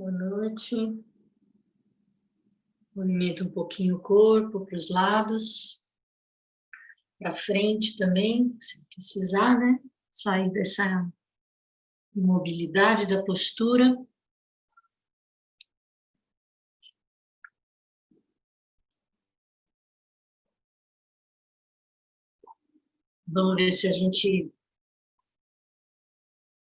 Boa noite. Movimenta um pouquinho o corpo para os lados, para frente também, se precisar, né? Sair dessa imobilidade da postura. Vamos ver se a gente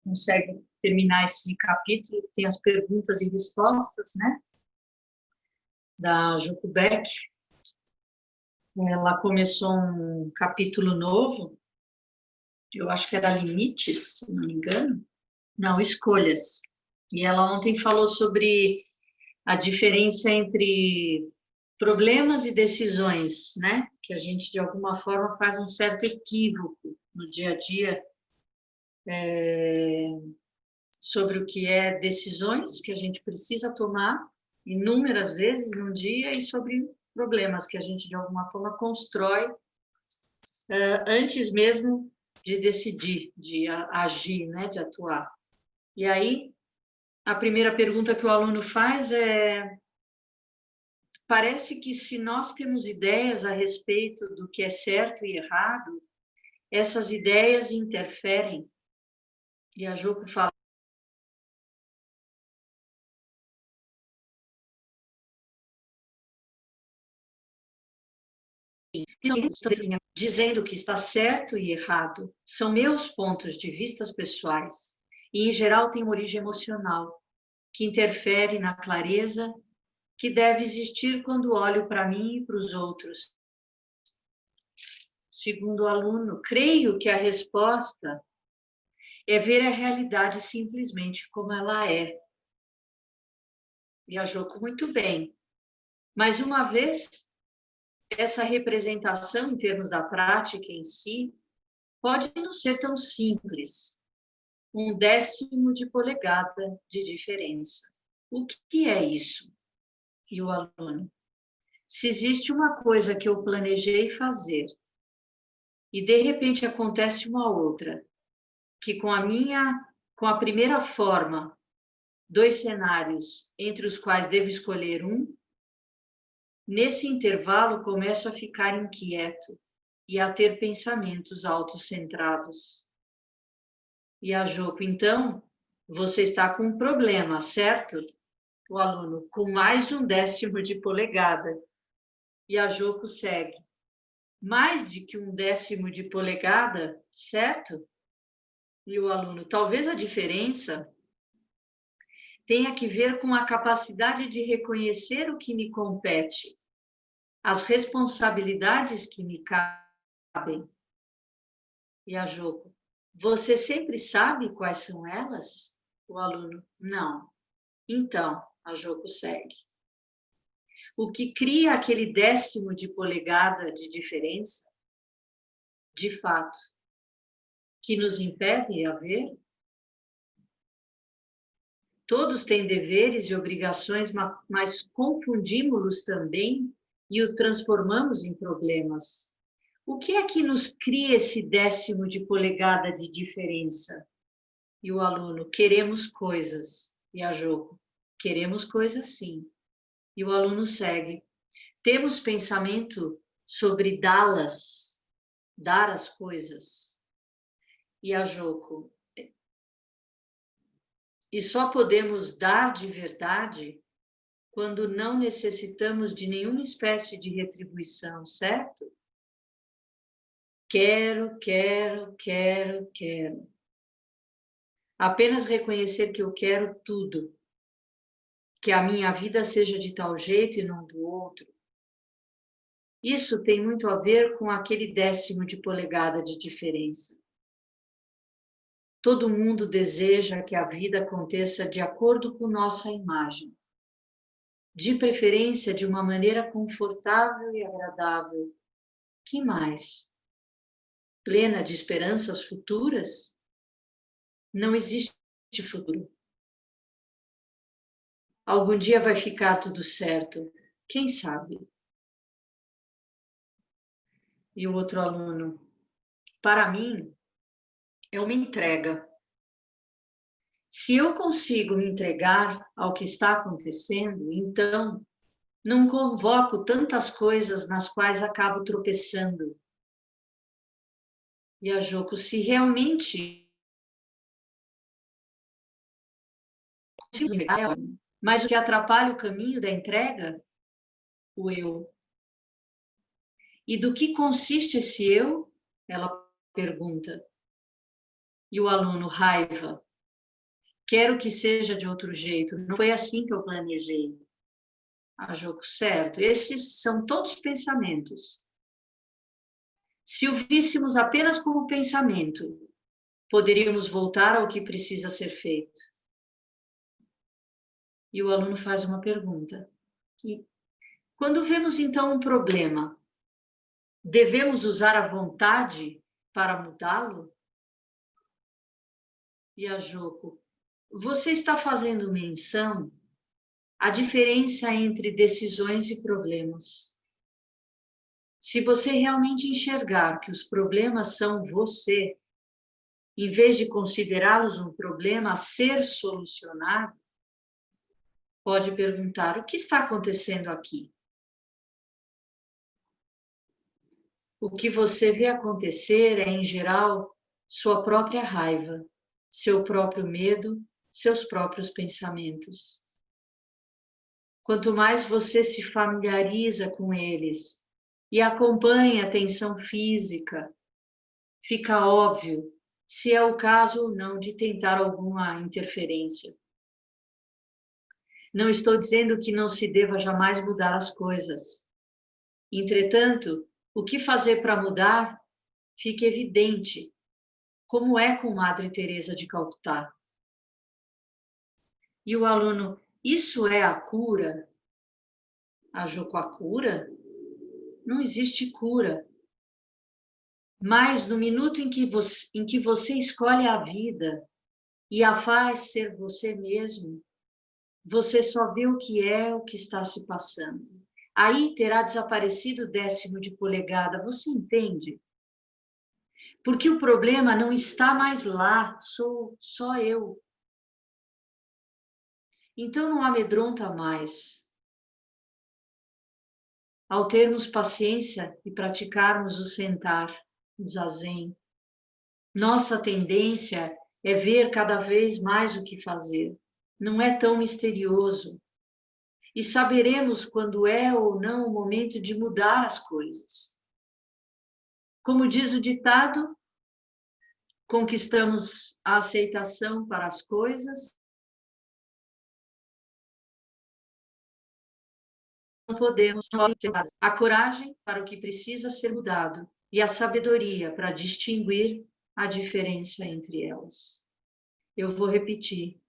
consegue terminar esse capítulo. Tem as perguntas e respostas, né? Da Joko Beck. Ela começou um capítulo novo, eu acho que era Limites, se não me engano. Não, Escolhas. E ela ontem falou sobre a diferença entre problemas e decisões, né? Que a gente, de alguma forma, faz um certo equívoco no dia a dia sobre o que é decisões que a gente precisa tomar inúmeras vezes no dia e sobre problemas que a gente, de alguma forma, constrói antes mesmo de decidir, de agir, né? De atuar. E aí, a primeira pergunta que o aluno faz é: parece que se nós temos ideias a respeito do que é certo e errado, essas ideias interferem. E a Joko fala, dizendo que está certo e errado, são meus pontos de vista pessoais, e em geral têm origem emocional, que interfere na clareza que deve existir quando olho para mim e para os outros. Segundo o aluno, creio que a resposta é ver a realidade simplesmente como ela é. E a Joko muito bem. Mas uma vez, essa representação em termos da prática em si pode não ser tão simples. 1/10 de polegada de diferença. O que é isso? E o aluno, se existe uma coisa que eu planejei fazer e de repente acontece uma outra, que com a primeira forma, 2 cenários entre os quais devo escolher um, nesse intervalo começo a ficar inquieto e a ter pensamentos autocentrados. E a Joko, então, você está com um problema, certo? O aluno, com mais de 1/10 de polegada. E a Joko segue. Mais de que 1/10 de polegada, certo? E o aluno, talvez a diferença tenha que ver com a capacidade de reconhecer o que me compete, as responsabilidades que me cabem. E a Joko, você sempre sabe quais são elas? O aluno, não. Então, a Joko segue. O que cria aquele 10 de polegada de diferença, de fato, que nos impede a ver? Todos têm deveres e obrigações, mas confundimos-los também e o transformamos em problemas. O que é que nos cria esse 10 de polegada de diferença? E o aluno, queremos coisas. E a Joko, queremos coisas sim. E o aluno segue. Temos pensamento sobre dá-las, dar as coisas. E a Joko, e só podemos dar de verdade quando não necessitamos de nenhuma espécie de retribuição, certo? Quero, quero, quero, quero. Apenas reconhecer que eu quero tudo, que a minha vida seja de tal jeito e não do outro. Isso tem muito a ver com aquele 10 de polegada de diferença. Todo mundo deseja que a vida aconteça de acordo com nossa imagem, de preferência de uma maneira confortável e agradável. Que mais? Plena de esperanças futuras? Não existe futuro. Algum dia vai ficar tudo certo. Quem sabe? E o outro aluno, para mim, é uma entrega. Se eu consigo me entregar ao que está acontecendo, então não convoco tantas coisas nas quais acabo tropeçando. E a Joko, se realmente mas o que atrapalha o caminho da entrega? O eu. E do que consiste esse eu? Ela pergunta. E o aluno, raiva. Quero que seja de outro jeito. Não foi assim que eu planejei. A Joko, certo. Esses são todos pensamentos. Se o víssemos apenas como pensamento, poderíamos voltar ao que precisa ser feito. E o aluno faz uma pergunta. E quando vemos então um problema, devemos usar a vontade para mudá-lo? E a Joko, você está fazendo menção à diferença entre decisões e problemas. Se você realmente enxergar que os problemas são você, em vez de considerá-los um problema a ser solucionado, pode perguntar: o que está acontecendo aqui? O que você vê acontecer é, em geral, sua própria raiva, seu próprio medo, seus próprios pensamentos. Quanto mais você se familiariza com eles e acompanha a tensão física, fica óbvio se é o caso ou não de tentar alguma interferência. Não estou dizendo que não se deva jamais mudar as coisas. Entretanto, o que fazer para mudar fica evidente, como é com Madre Teresa de Calcutá. E o aluno, isso é a cura? A Joko, a cura? Não existe cura. Mas no minuto em que você escolhe a vida e a faz ser você mesmo, você só vê o que está se passando. Aí terá desaparecido o 10º de polegada, você entende? Porque o problema não está mais lá, sou só eu. Então não amedronta mais. Ao termos paciência e praticarmos o sentar, o zazen, nossa tendência é ver cada vez mais o que fazer. Não é tão misterioso. E saberemos quando é ou não o momento de mudar as coisas. Como diz o ditado, conquistamos a aceitação para as coisas, não podemos a coragem para o que precisa ser mudado e a sabedoria para distinguir a diferença entre elas. Eu vou repetir.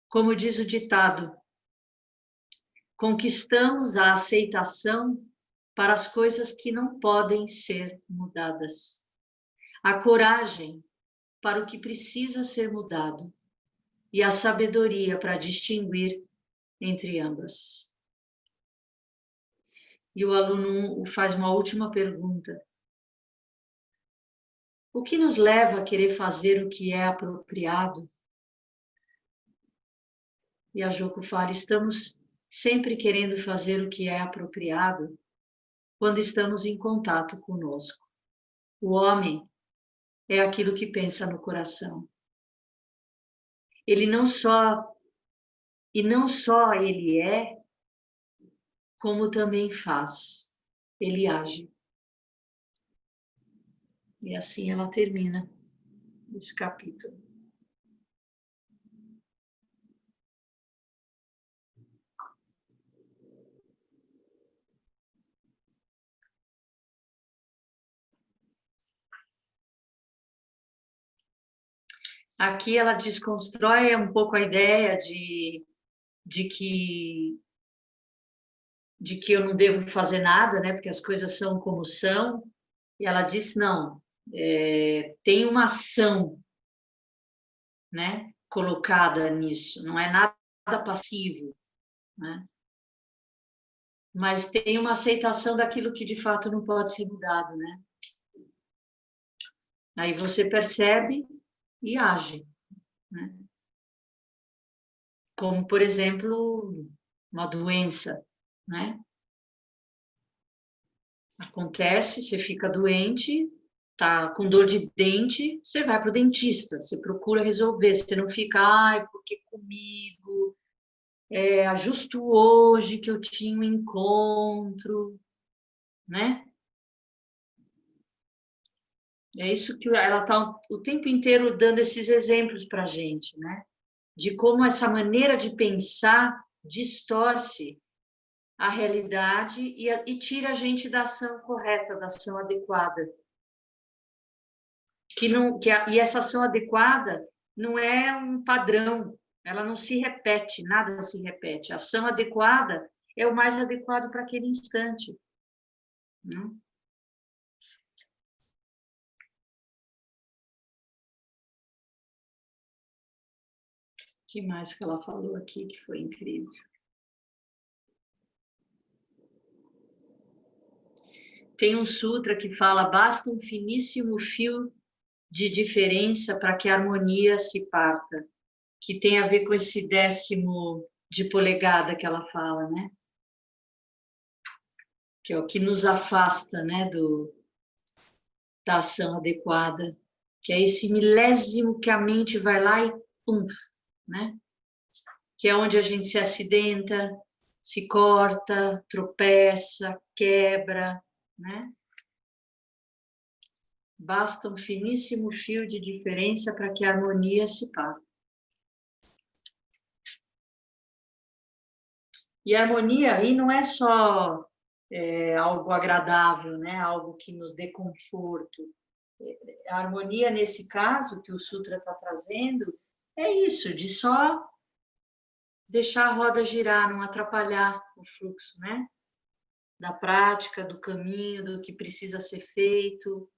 Como diz o ditado, conquistamos a aceitação para as coisas que não podem ser mudadas. A coragem para o que precisa ser mudado e a sabedoria para distinguir entre ambas. E o aluno faz uma última pergunta. O que nos leva a querer fazer o que é apropriado? E a Joko fala, estamos sempre querendo fazer o que é apropriado quando estamos em contato conosco. O homem é aquilo que pensa no coração. Ele não só ele é, como também faz. Ele age. E assim ela termina esse capítulo. Aqui ela desconstrói um pouco a ideia de que eu não devo fazer nada, né? Porque as coisas são como são. E ela diz, não, tem uma ação, né, colocada nisso, não é nada passivo, né? Mas tem uma aceitação daquilo que de fato não pode ser mudado, né? Aí você percebe e age, né? como, por exemplo, uma doença, né? Acontece, você fica doente, tá com dor de dente, você vai para o dentista, você procura resolver, você não fica, ai, porque comigo, justo hoje que eu tinha um encontro, né? É isso que ela está o tempo inteiro dando esses exemplos para a gente, né? De como essa maneira de pensar distorce a realidade e tira a gente da ação correta, da ação adequada. E essa ação adequada não é um padrão, ela não se repete, nada se repete. A ação adequada é o mais adequado para aquele instante. Né? O que mais que ela falou aqui que foi incrível? Tem um sutra que fala: basta um finíssimo fio de diferença para que a harmonia se parta, que tem a ver com esse 10º de polegada que ela fala, né? Que é o que nos afasta, né, da ação adequada, que é esse milésimo que a mente vai lá e pum, né? Que é onde a gente se acidenta, se corta, tropeça, quebra, né? Basta um finíssimo fio de diferença para que a harmonia se parta. E a harmonia aí não é só algo agradável, né? Algo que nos dê conforto. A harmonia, nesse caso, que o Sutra está trazendo, é isso, de só deixar a roda girar, não atrapalhar o fluxo, né? Da prática, do caminho, do que precisa ser feito.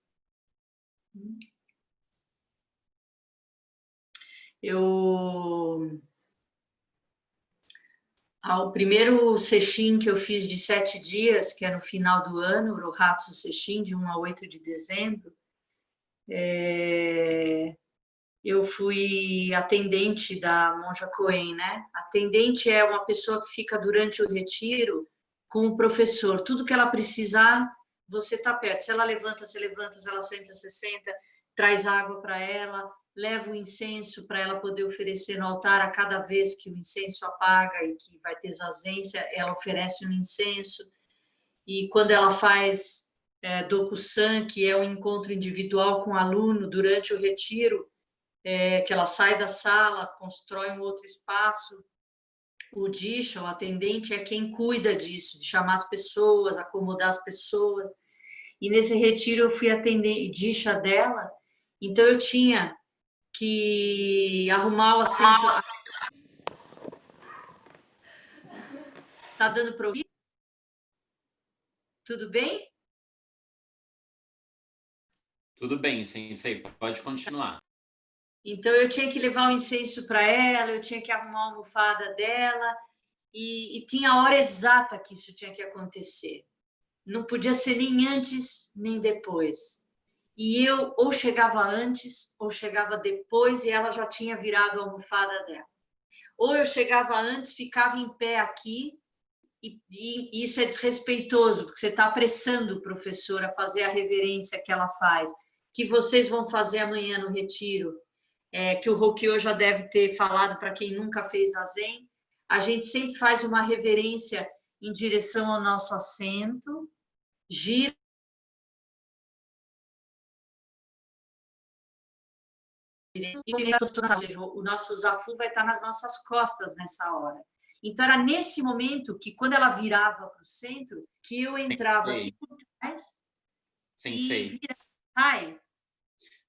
O primeiro sesshin que eu fiz de 7 dias, que é no final do ano, o Rohatsu Sesshin, de 1 a 8 de dezembro, eu fui atendente da Monja Coen, né? Atendente é uma pessoa que fica durante o retiro com o professor. Tudo que ela precisar, você está perto. Se ela levanta, você levanta. Se ela senta, você senta. Traz água para ela, leva o incenso para ela poder oferecer no altar a cada vez que o incenso apaga e que vai ter zazen, ela oferece um incenso. E quando ela faz Dokusan, que é um encontro individual com o aluno durante o retiro, que ela sai da sala, constrói um outro espaço, o Disha, o atendente, é quem cuida disso, de chamar as pessoas, acomodar as pessoas. E nesse retiro eu fui atender Disha dela, então eu tinha que arrumar o assento. Tá dando para ouvir? Tudo bem? Tudo bem, Sensei, pode continuar. Então eu tinha que levar o incenso para ela, eu tinha que arrumar a almofada dela, e tinha a hora exata que isso tinha que acontecer. Não podia ser nem antes, nem depois. E eu ou chegava antes, ou chegava depois, e ela já tinha virado a almofada dela. Ou eu chegava antes, ficava em pé aqui, e isso é desrespeitoso, porque você está apressando o professor a fazer a reverência que ela faz, que vocês vão fazer amanhã no retiro, que o Rokyo já deve ter falado para quem nunca fez a Zen. A gente sempre faz uma reverência em direção ao nosso assento, gira e o nosso zafu vai estar nas nossas costas nessa hora. Então, era nesse momento que, quando ela virava para o centro, que eu entrava aqui por trás e virava. Ai,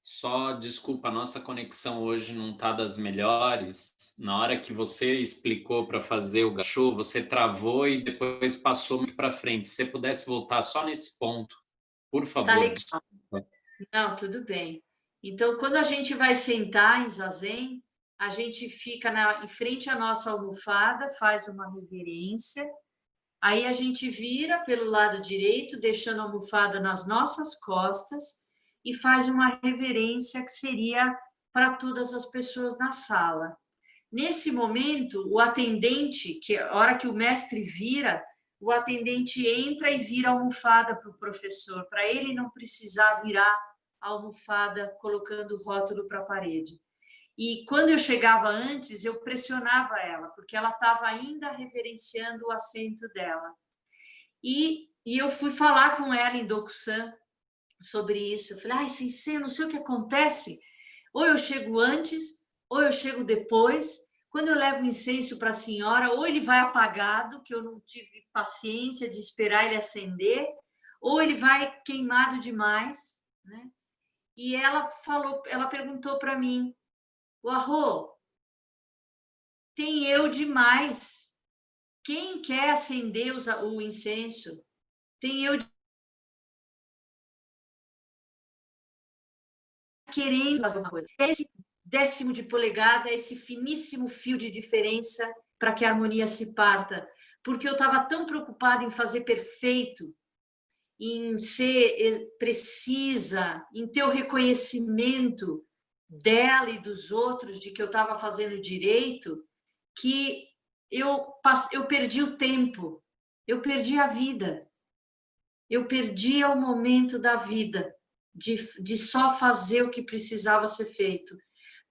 só desculpa, a nossa conexão hoje não está das melhores. Na hora que você explicou para fazer o gachô, você travou e depois passou muito para frente. Se você pudesse voltar só nesse ponto, por favor. tá legal. Não, tudo bem. Então, quando a gente vai sentar em zazen, a gente fica em frente à nossa almofada, faz uma reverência, aí a gente vira pelo lado direito, deixando a almofada nas nossas costas, e faz uma reverência que seria para todas as pessoas na sala. Nesse momento, o atendente, que a hora que o mestre vira, o atendente entra e vira a almofada para o professor, para ele não precisar virar a almofada colocando o rótulo para a parede. E quando eu chegava antes, eu pressionava ela, porque ela estava ainda reverenciando o assento dela. E eu fui falar com ela em Dokusan sobre isso. Eu falei, ai, Sensei, eu não sei o que acontece. Ou eu chego antes, ou eu chego depois. Quando eu levo o incenso para a senhora, ou ele vai apagado, que eu não tive paciência de esperar ele acender, ou ele vai queimado demais, né? E ela perguntou para mim, o Arro, tem eu demais. Quem quer acender o incenso? Tem eu querendo fazer uma coisa. Esse décimo de polegada, esse finíssimo fio de diferença para que a harmonia se parta. Porque eu estava tão preocupada em fazer perfeito, em ser precisa, em ter o reconhecimento dela e dos outros de que eu estava fazendo direito, que eu perdi o tempo, eu perdi a vida, eu perdi o momento da vida de só fazer o que precisava ser feito,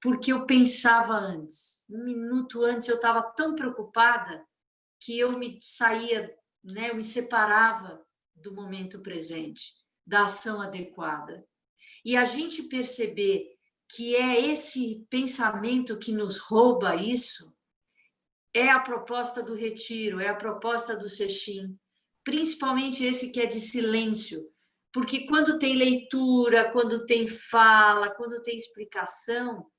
porque eu pensava antes. Um minuto antes eu estava tão preocupada que eu me saía, né, eu me separava do momento presente, da ação adequada. E a gente perceber que é esse pensamento que nos rouba isso, é a proposta do retiro, é a proposta do Sesshin, principalmente esse que é de silêncio, porque quando tem leitura, quando tem fala, quando tem explicação,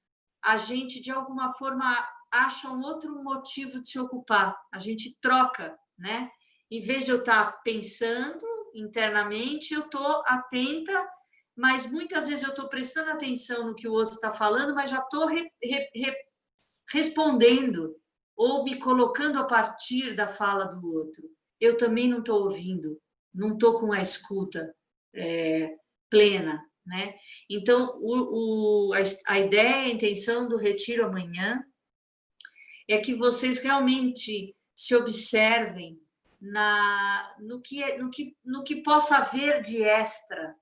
a gente, de alguma forma, acha um outro motivo de se ocupar, a gente troca, né? Em vez de eu estar pensando internamente, eu estou atenta, mas muitas vezes eu estou prestando atenção no que o outro está falando, mas já estou respondendo ou me colocando a partir da fala do outro. Eu também não estou ouvindo, não estou com a escuta plena, né? Então, a ideia, a intenção do retiro amanhã é que vocês realmente se observem no que possa haver de extra,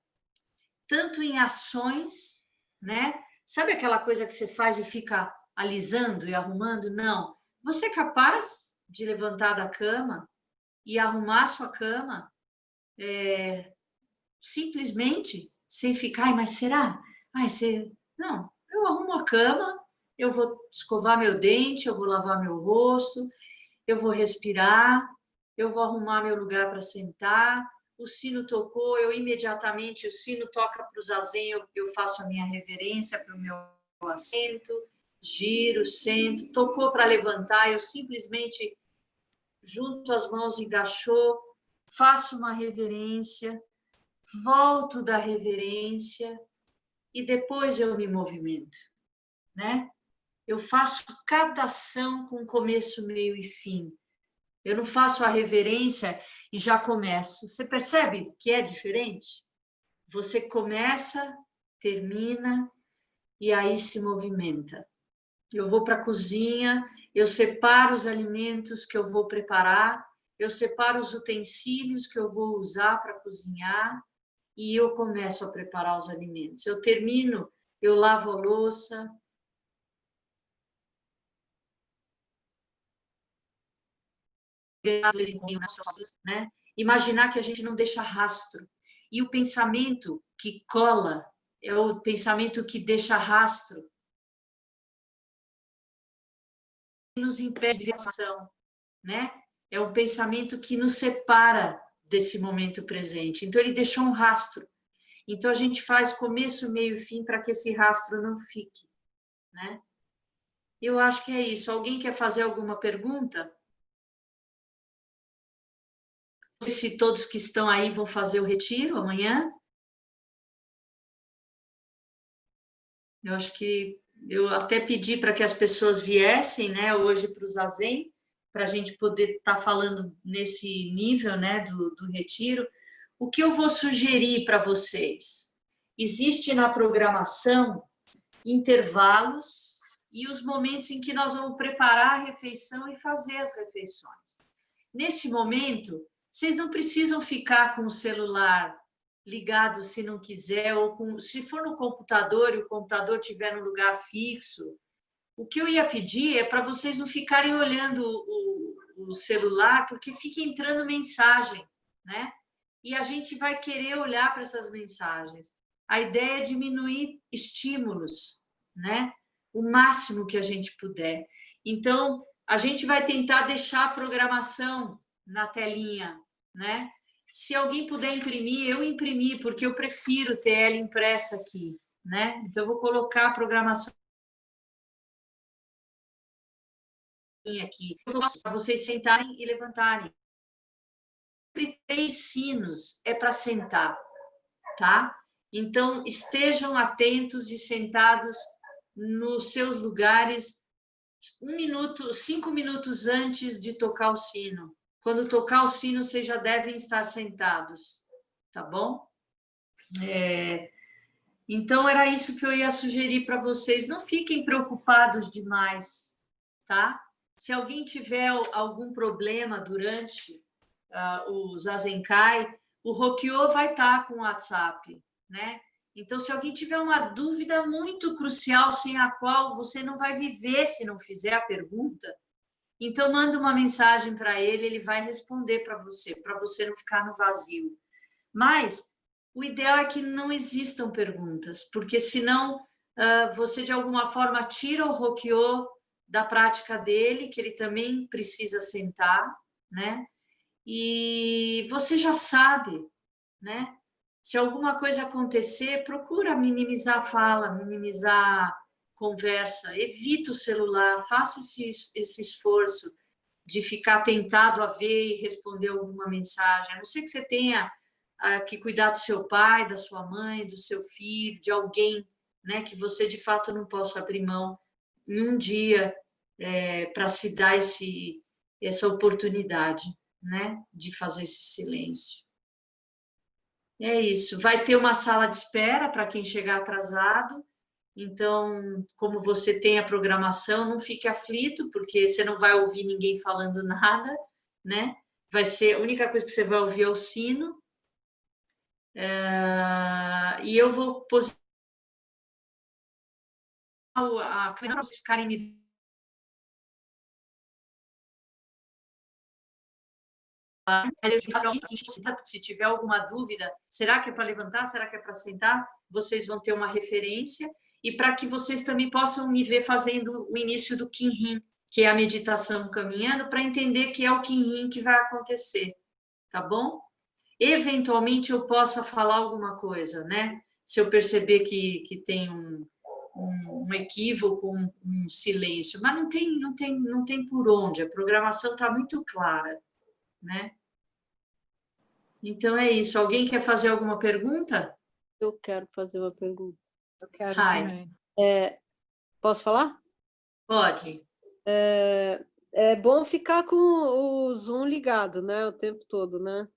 tanto em ações, né? Sabe aquela coisa que você faz e fica alisando e arrumando? Não. Você é capaz de levantar da cama e arrumar a sua cama simplesmente, sem ficar, ai, mas será? Ai, você... Não, eu arrumo a cama, eu vou escovar meu dente, eu vou lavar meu rosto, eu vou respirar, eu vou arrumar meu lugar para sentar, o sino tocou, eu imediatamente, o sino toca para o zazen, eu faço a minha reverência para o meu assento, giro, sento, tocou para levantar, eu simplesmente junto as mãos em gachô, faço uma reverência, volto da reverência e depois eu me movimento, né? Eu faço cada ação com começo, meio e fim. Eu não faço a reverência e já começo. Você percebe que é diferente? Você começa, termina e aí se movimenta. Eu vou para a cozinha, eu separo os alimentos que eu vou preparar, eu separo os utensílios que eu vou usar para cozinhar e eu começo a preparar os alimentos. Eu termino, eu lavo a louça. Né? Imaginar que a gente não deixa rastro. E o pensamento que cola é o pensamento que deixa rastro. Nos impede de ação, né? É um pensamento que nos separa desse momento presente. Então, ele deixou um rastro. Então, a gente faz começo, meio e fim para que esse rastro não fique, né? Eu acho que é isso. Alguém quer fazer alguma pergunta? Não sei se todos que estão aí vão fazer o retiro amanhã. Eu acho que eu até pedi para que as pessoas viessem, né, hoje para o Zazen, para a gente poder estar falando nesse nível, né, do retiro. O que eu vou sugerir para vocês? Existe na programação intervalos e os momentos em que nós vamos preparar a refeição e fazer as refeições. Nesse momento, vocês não precisam ficar com o celular ligado se não quiser, ou se for no computador e o computador estiver no lugar fixo. O que eu ia pedir é para vocês não ficarem olhando o celular, porque fica entrando mensagem, né? E a gente vai querer olhar para essas mensagens. A ideia é diminuir estímulos, né? O máximo que a gente puder. Então, a gente vai tentar deixar a programação na telinha, né? Se alguém puder imprimir, eu imprimi, porque eu prefiro ter ela impressa aqui, né? Então, eu vou colocar a programação aqui, para vocês sentarem e levantarem. 3 sinos é para sentar, tá? Então, estejam atentos e sentados nos seus lugares 5 minutos antes de tocar o sino. Quando tocar o sino, vocês já devem estar sentados, tá bom? Então, era isso que eu ia sugerir para vocês. Não fiquem preocupados demais, tá? Se alguém tiver algum problema durante o Zazenkai, o Rokyo vai estar com o WhatsApp, né? Então, se alguém tiver uma dúvida muito crucial, sem a qual você não vai viver se não fizer a pergunta, então manda uma mensagem para ele, ele vai responder para você não ficar no vazio. Mas o ideal é que não existam perguntas, porque senão você de alguma forma tira o Rokyo da prática dele, que ele também precisa sentar, né? E você já sabe, né? Se alguma coisa acontecer, procura minimizar a fala, minimizar a conversa, evita o celular, faça esse esforço de ficar tentado a ver e responder alguma mensagem. A não ser que você tenha que cuidar do seu pai, da sua mãe, do seu filho, de alguém, né, que você de fato não possa abrir mão em um dia para se dar essa oportunidade, né, de fazer esse silêncio. É isso. Vai ter uma sala de espera para quem chegar atrasado. Então, como você tem a programação, não fique aflito, porque você não vai ouvir ninguém falando nada, né? Vai ser a única coisa que você vai ouvir é o sino. E eu vou posicionar a câmera para vocês ficarem me se tiver alguma dúvida, será que é para levantar, será que é para sentar? Vocês vão ter uma referência, e para que vocês também possam me ver fazendo o início do Kinhin, que é a meditação caminhando, para entender que é o Kinhin que vai acontecer, tá bom? Eventualmente eu possa falar alguma coisa, né? Se eu perceber que tem um equívoco, um silêncio, mas não tem por onde, a programação está muito clara, né? Então é isso. Alguém quer fazer alguma pergunta? Eu quero fazer uma pergunta. Eu quero Rai. também. Posso falar? Pode. É bom ficar com o Zoom ligado, né? O tempo todo, né?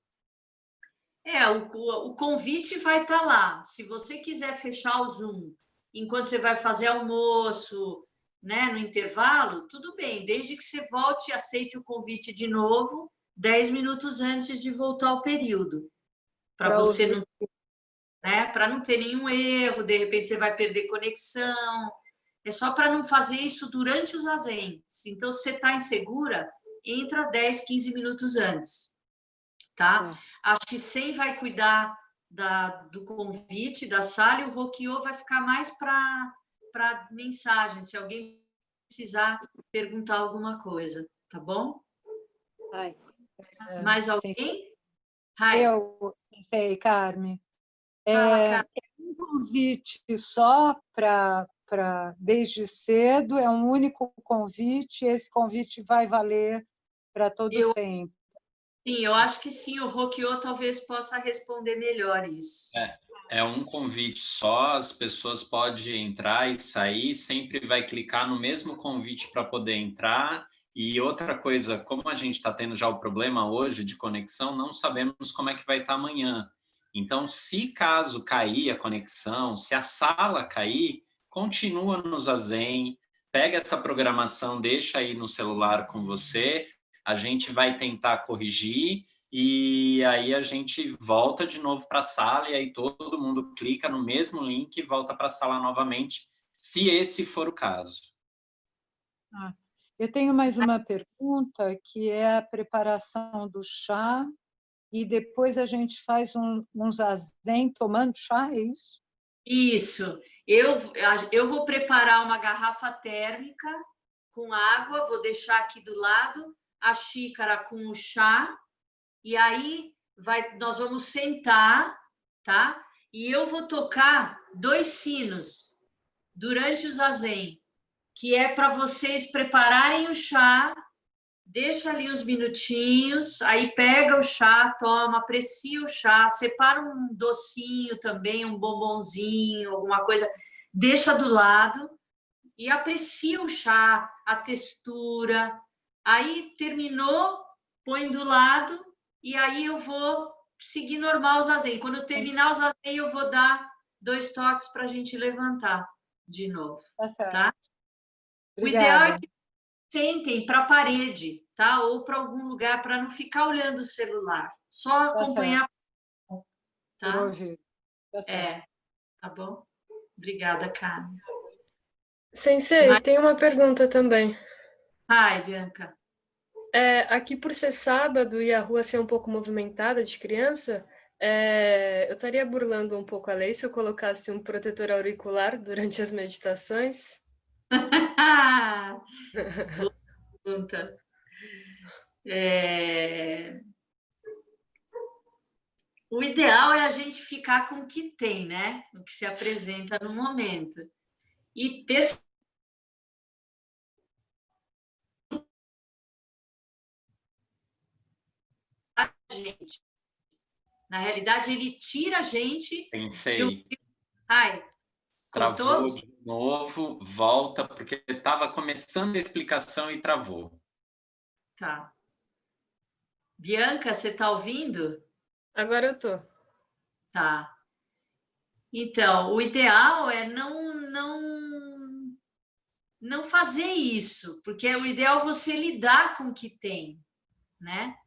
O convite vai estar lá. Se você quiser fechar o Zoom enquanto você vai fazer almoço, né, no intervalo, tudo bem, desde que você volte e aceite o convite de novo 10 minutos antes de voltar ao período. Para você não, né, para não ter nenhum erro, de repente você vai perder conexão. É só para não fazer isso durante o Zazen. Então, se você está insegura, entra 10, 15 minutos antes. Tá? A Shisen vai cuidar do convite, da sala, e o Rokyo vai ficar mais para mensagem, se alguém precisar perguntar alguma coisa, tá bom? Mais alguém? Eu, Sensei Carmen. Fala, É um convite só para desde cedo, é um único convite, esse convite vai valer para todo o tempo. Sim, eu acho que sim, o Rokyo talvez possa responder melhor isso. É um convite só, as pessoas podem entrar e sair, sempre vai clicar no mesmo convite para poder entrar. E outra coisa, como a gente está tendo já o problema hoje de conexão, não sabemos como é que vai estar amanhã. Então, se caso cair a conexão, se a sala cair, continua no Zazen, pega essa programação, deixa aí no celular com você, a gente vai tentar corrigir e aí a gente volta de novo para a sala e aí todo mundo clica no mesmo link e volta para a sala novamente, se esse for o caso. Eu tenho mais uma pergunta, que é a preparação do chá, e depois a gente faz um zazen tomando chá, é isso? Isso. Eu vou preparar uma garrafa térmica com água, vou deixar aqui do lado a xícara com o chá, e aí nós vamos sentar, tá? E eu vou tocar 2 sinos durante o zazen, que é para vocês prepararem o chá, deixa ali uns minutinhos, aí pega o chá, toma, aprecia o chá, separa um docinho também, um bombonzinho, alguma coisa, deixa do lado e aprecia o chá, a textura. Aí terminou, põe do lado e aí eu vou seguir normal o zazen. Quando eu terminar o zazen, eu vou dar 2 toques para a gente levantar de novo. Tá certo. Tá? O Obrigada. ideal é que sentem para a parede, tá? Ou para algum lugar, para não ficar olhando o celular. Só acompanhar. Tá? Por ouvir. Tá certo. Tá bom? Obrigada, Carmen. Sensei, tem uma pergunta também. Ai, Bianca. Aqui por ser sábado e a rua ser um pouco movimentada de criança, eu estaria burlando um pouco a lei se eu colocasse um protetor auricular durante as meditações? Boa pergunta. O ideal é a gente ficar com o que tem, né? O que se apresenta no momento. E gente. Na realidade, ele tira a gente. Pensei. Ai, travou de novo, volta, porque estava começando a explicação e travou. Tá. Bianca, você está ouvindo? Agora eu tô. Tá. Então, o ideal é não fazer isso, porque o ideal é você lidar com o que tem, né?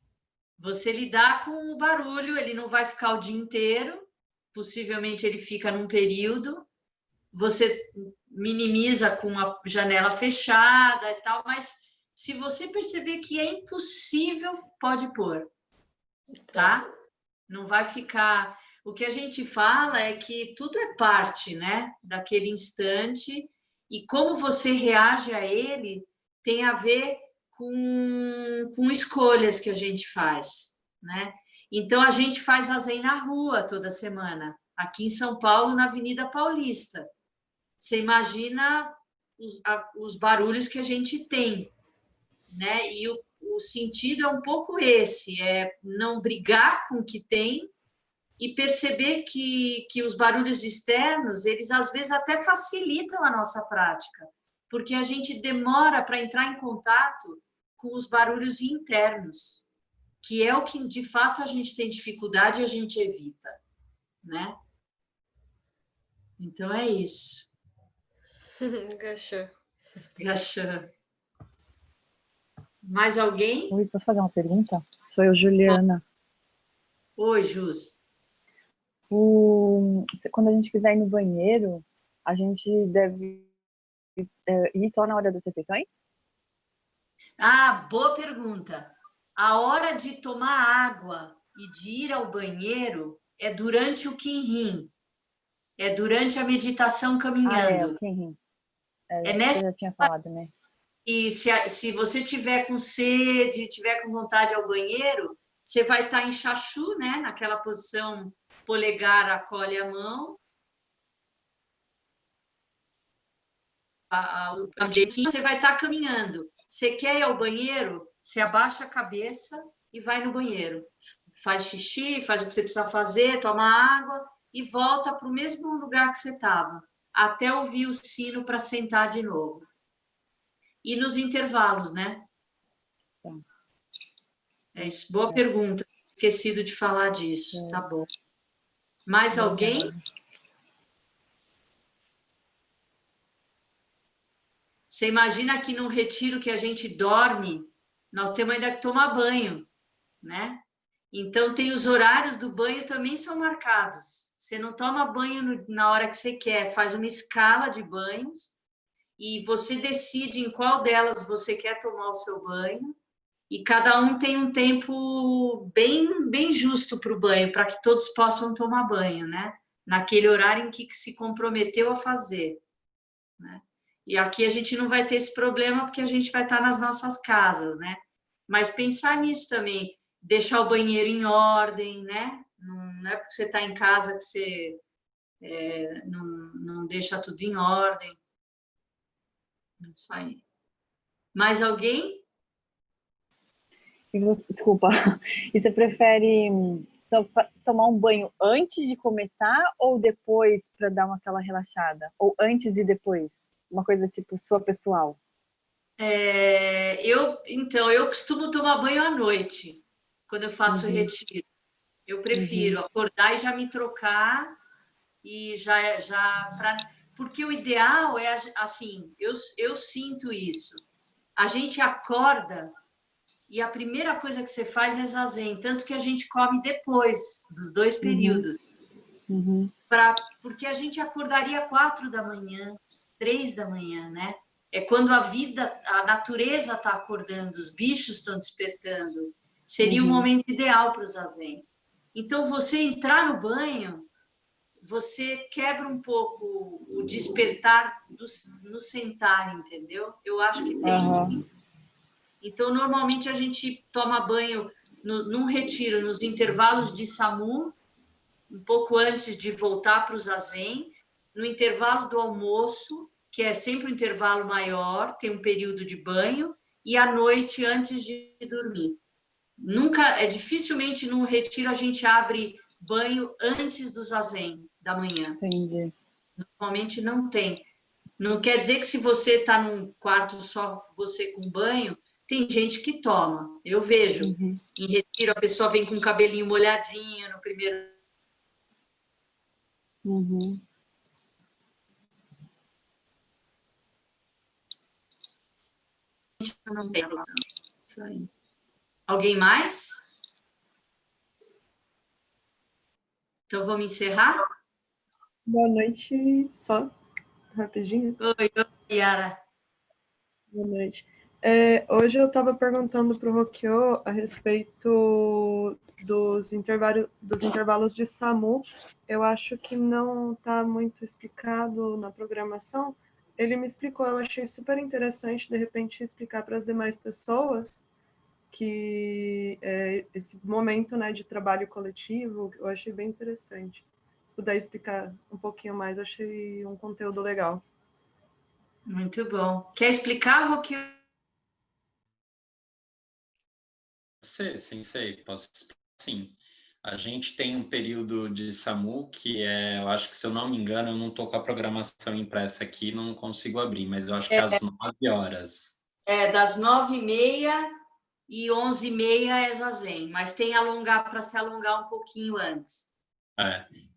Você lidar com o barulho, ele não vai ficar o dia inteiro, possivelmente ele fica num período, você minimiza com a janela fechada e tal, mas se você perceber que é impossível, pode pôr, tá? Não vai ficar... O que a gente fala é que tudo é parte, né, daquele instante, e como você reage a ele tem a ver com escolhas que a gente faz, né? Então, a gente faz zazen na rua toda semana, aqui em São Paulo, na Avenida Paulista. Você imagina os barulhos que a gente tem, né? E o sentido é um pouco esse, é não brigar com o que tem e perceber que os barulhos externos, eles às vezes até facilitam a nossa prática, porque a gente demora para entrar em contato com os barulhos internos, que é o que de fato a gente tem dificuldade e a gente evita, né? Então é isso. Gachou. Gachã. Mais alguém? Oi, posso fazer uma pergunta? Sou eu, Juliana. Oi, Jus. Quando a gente quiser ir no banheiro, a gente deve ir só na hora das refeições? Ah, boa pergunta. A hora de tomar água e de ir ao banheiro é durante o Kinhin, é durante a meditação caminhando. o Kinhin. Nessa... Você já tinha falado, né? E se você tiver com sede, tiver com vontade ao banheiro, você vai estar em chachu, né? Naquela posição, polegar acolhe a mão. Você vai estar caminhando. Você quer ir ao banheiro? Você abaixa a cabeça e vai no banheiro. Faz xixi, faz o que você precisa fazer, toma água e volta para o mesmo lugar que você estava, até ouvir o sino para sentar de novo. E nos intervalos, né? É isso. Boa pergunta. Esquecido de falar disso. Tá bom. Mais alguém? Você imagina que num retiro que a gente dorme, nós temos ainda que tomar banho, né? Então, tem os horários do banho também são marcados. Você não toma banho na hora que você quer, faz uma escala de banhos e você decide em qual delas você quer tomar o seu banho. E cada um tem um tempo bem justo para o banho, para que todos possam tomar banho, né? Naquele horário em que se comprometeu a fazer, né? E aqui a gente não vai ter esse problema porque a gente vai estar nas nossas casas, né? Mas pensar nisso também, deixar o banheiro em ordem, né? Não é porque você está em casa que você não deixa tudo em ordem. Isso aí. Mais alguém? Desculpa. E você prefere tomar um banho antes de começar ou depois para dar aquela relaxada? Ou antes e depois? Uma coisa tipo sua pessoal. Então, eu costumo tomar banho à noite, quando eu faço retiro. Eu prefiro acordar e já me trocar e porque o ideal é assim, eu sinto isso. A gente acorda e a primeira coisa que você faz é zazen, tanto que a gente come depois dos 2 períodos. Porque a gente acordaria 4 da manhã, 3 da manhã, né? É quando a vida, a natureza está acordando, os bichos estão despertando. Seria o momento ideal para o zazen. Então, você entrar no banho, você quebra um pouco o despertar no sentar, entendeu? Eu acho que tem. Então, normalmente a gente toma banho num retiro, nos intervalos de SAMU, um pouco antes de voltar para o zazen, no intervalo do almoço, que é sempre um intervalo maior, tem um período de banho, e à noite antes de dormir. Dificilmente no retiro a gente abre banho antes do zazen da manhã. Entendi. Normalmente não tem. Não quer dizer que se você está num quarto só, você com banho, tem gente que toma. Eu vejo. Em retiro, a pessoa vem com o cabelinho molhadinho no primeiro. Não tem relação. Isso aí. Alguém mais? Então vamos encerrar? Boa noite, só rapidinho. Oi, Yara. Boa noite. Hoje eu estava perguntando para o Rokyo a respeito dos intervalos de SAMU. Eu acho que não está muito explicado na programação. Ele me explicou, eu achei super interessante, de repente, explicar para as demais pessoas que esse momento, né, de trabalho coletivo, eu achei bem interessante. Se puder explicar um pouquinho mais, achei um conteúdo legal. Muito bom. Quer explicar, Rokyo? Sensei, posso explicar? Sim. A gente tem um período de SAMU que eu acho que, se eu não me engano, eu não estou com a programação impressa aqui, não consigo abrir, mas eu acho que é às 9 horas. Das 9h30 e 11h30 é zazen, mas tem alongar para se alongar um pouquinho antes.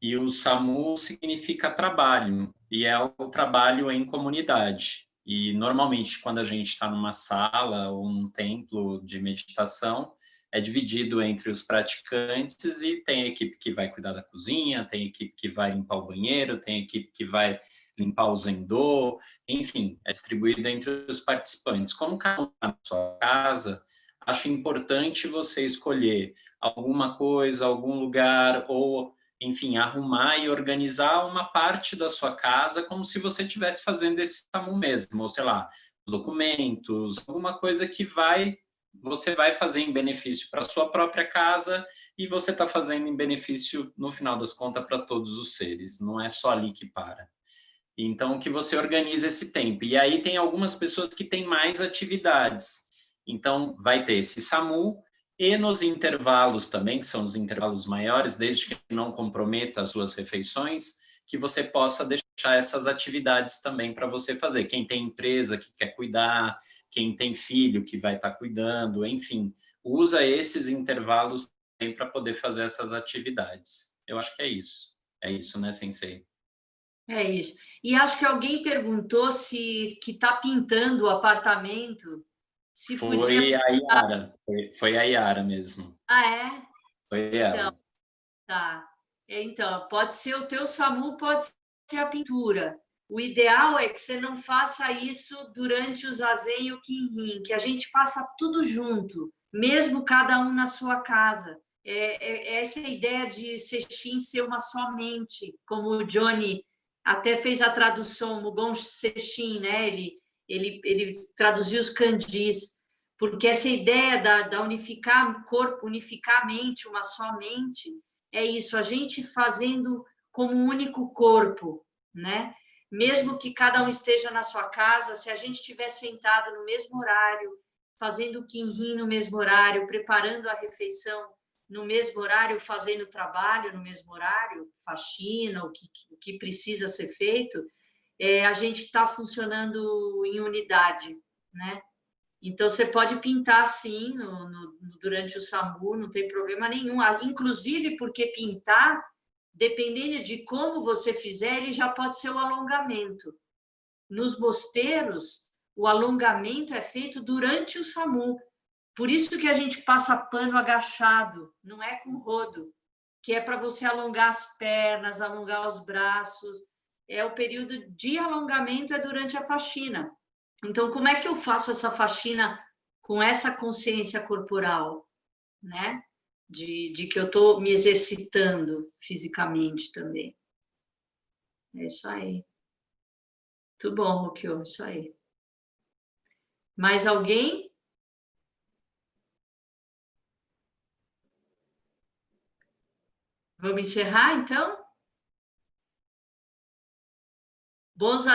E o SAMU significa trabalho, e é o trabalho em comunidade. E, normalmente, quando a gente está numa sala ou um templo de meditação, é dividido entre os praticantes e tem a equipe que vai cuidar da cozinha, tem a equipe que vai limpar o banheiro, tem a equipe que vai limpar o zendô, enfim, é distribuído entre os participantes. Como cada um está na sua casa, acho importante você escolher alguma coisa, algum lugar, ou, enfim, arrumar e organizar uma parte da sua casa como se você estivesse fazendo esse SAMU mesmo, ou sei lá, documentos, alguma coisa que você vai fazer em benefício para a sua própria casa e você está fazendo em benefício, no final das contas, para todos os seres. Não é só ali que para. Então, que você organize esse tempo. E aí tem algumas pessoas que têm mais atividades. Então, vai ter esse SAMU e nos intervalos também, que são os intervalos maiores, desde que não comprometa as suas refeições, que você possa deixar essas atividades também para você fazer. Quem tem empresa que quer cuidar, quem tem filho que vai estar cuidando, enfim, usa esses intervalos também para poder fazer essas atividades. Eu acho que é isso. É isso, né, Sensei? É isso. E acho que alguém perguntou se que está pintando o apartamento, se podia Foi a pintar. Yara, foi a Yara mesmo. Ah, é? Foi Então, ela. tá. Então, pode ser o teu SAMU, pode ser a pintura. O ideal é que você não faça isso durante o zazen e o kinhin, que a gente faça tudo junto, mesmo cada um na sua casa. Essa é a ideia de Sesshin ser uma só mente, como o Johnny até fez a tradução, Mugon Sesshin, né? Ele traduziu os kanjis, porque essa ideia da unificar corpo, unificar a mente, uma só mente, é isso, a gente fazendo como um único corpo, né? Mesmo que cada um esteja na sua casa, se a gente estiver sentado no mesmo horário, fazendo o kinhin no mesmo horário, preparando a refeição no mesmo horário, fazendo trabalho no mesmo horário, faxina, o que precisa ser feito, a gente está funcionando em unidade, né? Então, você pode pintar, sim, durante o SAMU, não tem problema nenhum. Inclusive porque pintar, dependendo de como você fizer, ele já pode ser o alongamento. Nos mosteiros, o alongamento é feito durante o SAMU. Por isso que a gente passa pano agachado, não é com rodo, que é para você alongar as pernas, alongar os braços. O período de alongamento é durante a faxina. Então, como é que eu faço essa faxina com essa consciência corporal, né? De que eu estou me exercitando fisicamente também. É isso aí. Muito bom, Rokyo, isso aí. Mais alguém? Vamos encerrar, então? Bons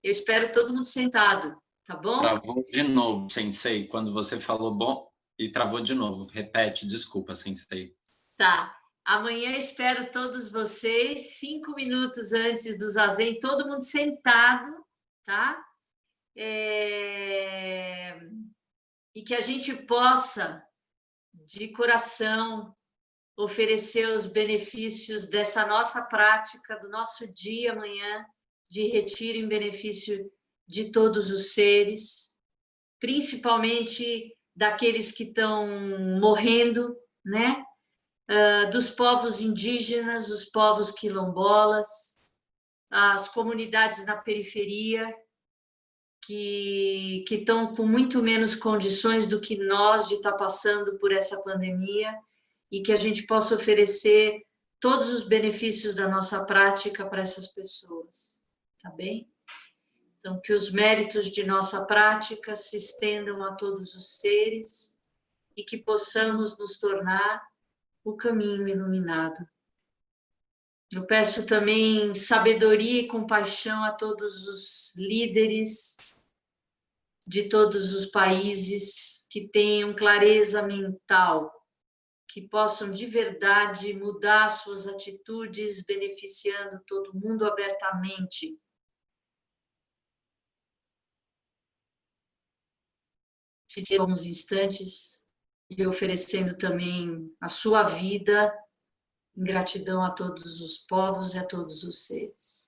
eu espero todo mundo sentado, tá bom? Travou de novo, Sensei, quando você falou bom, e travou de novo. Repete, desculpa, Sensei. Tá. Amanhã espero todos vocês, 5 minutos antes do zazen, todo mundo sentado, tá? E que a gente possa, de coração, oferecer os benefícios dessa nossa prática, do nosso dia amanhã, de retiro em benefício de todos os seres, principalmente daqueles que estão morrendo, né? Dos povos indígenas, os povos quilombolas, as comunidades na periferia, que estão com muito menos condições do que nós de estar passando por essa pandemia, e que a gente possa oferecer todos os benefícios da nossa prática para essas pessoas, tá bem? Então, que os méritos de nossa prática se estendam a todos os seres e que possamos nos tornar o caminho iluminado. Eu peço também sabedoria e compaixão a todos os líderes de todos os países que tenham clareza mental, que possam de verdade mudar suas atitudes, beneficiando todo mundo abertamente. Se ter alguns instantes e oferecendo também a sua vida em gratidão a todos os povos e a todos os seres.